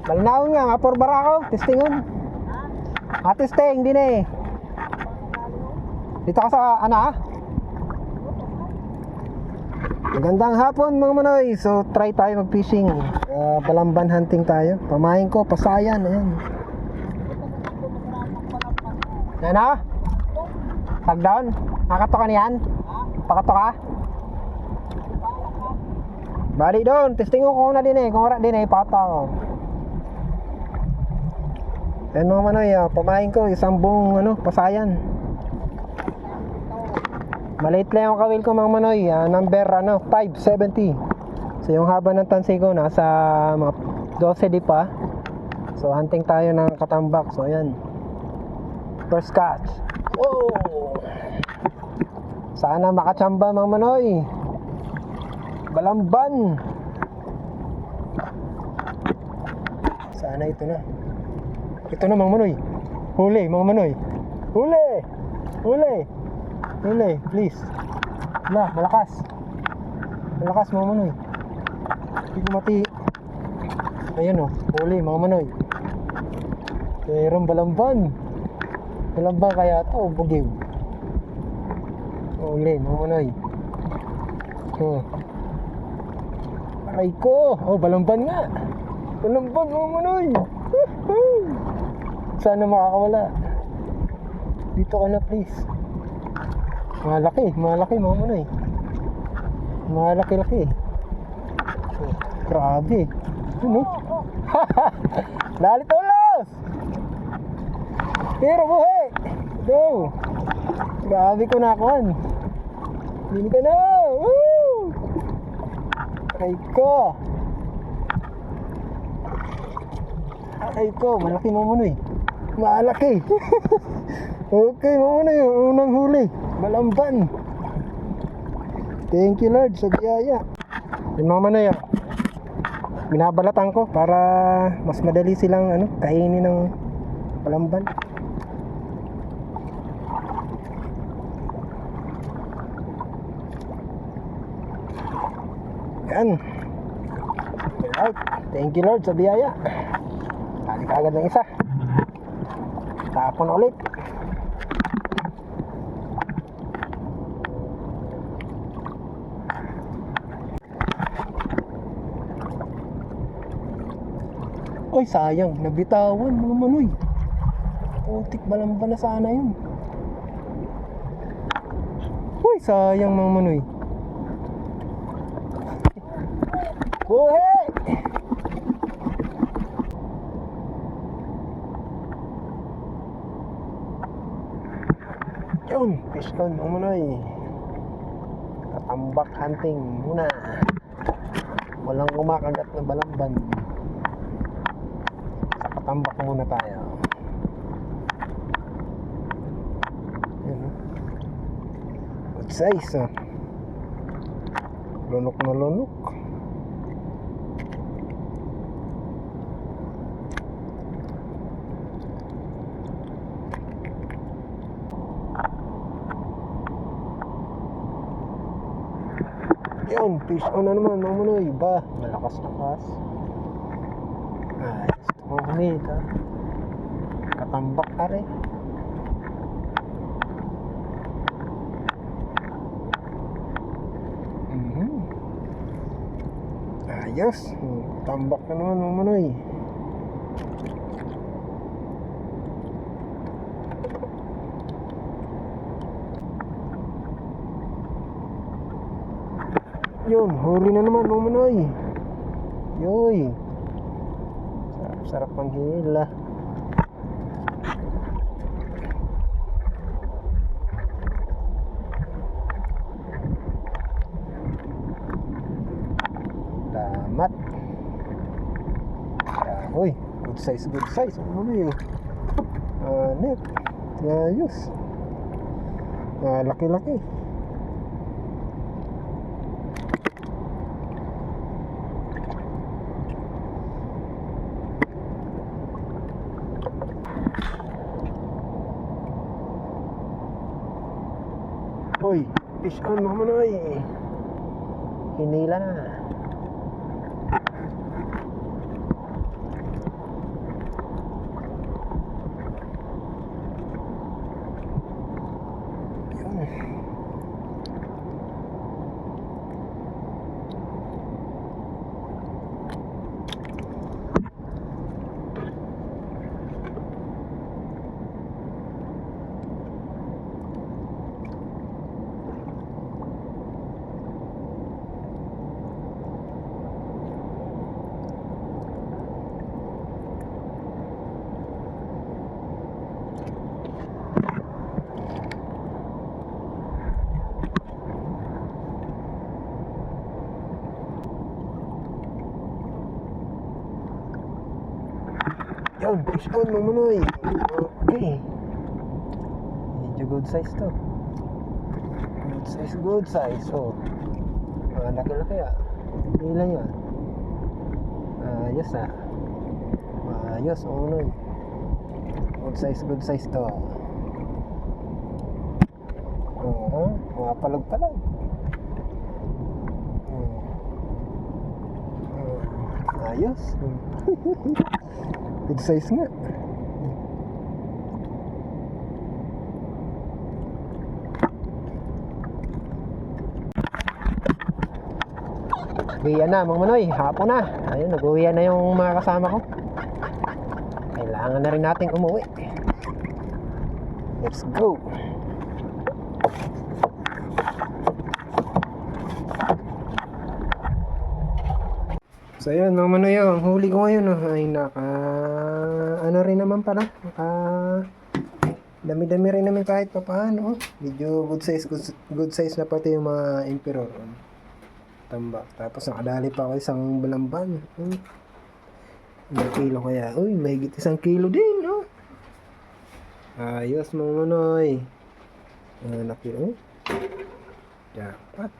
Malinaon nga, maporbara ako. Testingon. Testing, din eh. Dito ka sa, Magandang hapon mga manoy. So, try tayo mag-fishing. Balamban hunting tayo. Pamain ko, pasayan. Ayan. Ayan Tag down. Nakato ka niyan? Pakato ka? Bali doon. Testing ko kung na din eh. Kung wala din eh, pata ko. Ayan mga manoy. Pamain ko, isang buong pasayan. Maliit lang yung kawil ko mga manoy. Number 570. So yung haba ng tansi ko nasa mga 12 di pa. So hunting tayo ng katambak. So ayan. First catch. Oh! Sana makachamba mga manoy. Balamban. Sana ito na. Ito na mga manoy. Huli mga manoy. Huli. Huli. Huli, please. Malakas. Malakas mga manoy. Hindi ko mati. Ayun huli mga manoy. Mayroong balamban. Balamban kaya ito, bugiw. Huli mga manoy. Aray ko. Balamban nga. Balamban mga manoy. Sana makakawala. Dito ka na please. Malaki mga manoy. Malaki-laki. Grabe. Lalit ulos. Pero buhay. Go. Grabe ko nakuhan. Hindi ka na. Woo! Aray ko. Malaki mga manoy. Malaki. Okay mga manoy. Unang huli. Balamban. Thank you Lord sa biyaya. Yung mga manoy binabalatan ko para mas madali silang kainin ng balamban. Yan. Alright. Thank you Lord sa biyaya. Halik agad ng isa. Tapon ulit. Oy, sayang, nabitawan mga manoy. Putik balamban na sana yun. Uy, sayang mga manoy. Buhay! Yun, fish con mga manoy. Katambak hunting muna. Walang kumakagat na balamban. Tambak muna tayo. Good size Lunok na lunok. Yun, fish on na naman mga manoy. Malakas-lakas. Humid katambak are. Ayos. Tambak na naman mga manoy. Yun, huli na naman mga manoy. Yoy. Sarap ang hila. Salamat. Uy, good size. Ano yun? Net. Ayos. Laki-laki. Hoy, fish on mga manoy. Hinila na. Yan, fish on mga manoy. Okay. Medyo good size to. Good size. So, laki-laki ah. Ilan yan? Ayos ah. Ayos, mga manoy. Good size to. Mga palag-palag. Ayos. Good size nga. Uwian na mga manoy, hapon na. Ayun, nag-uwian na yung mga kasama ko. Kailangan na rin nating umuwi. Let's go. So yun mga manoy, ang huli ko ngayon ay ano rin naman pala, dami-dami rin naman kahit pa paano. Medyo good size na pati yung mga emperor tambak. Tapos nakadali pa ako isang balamban. Ilang kilo kaya? Uy, mahigit 1 kilo din, no? Ayos mga manoy. Nakilo. Dapat.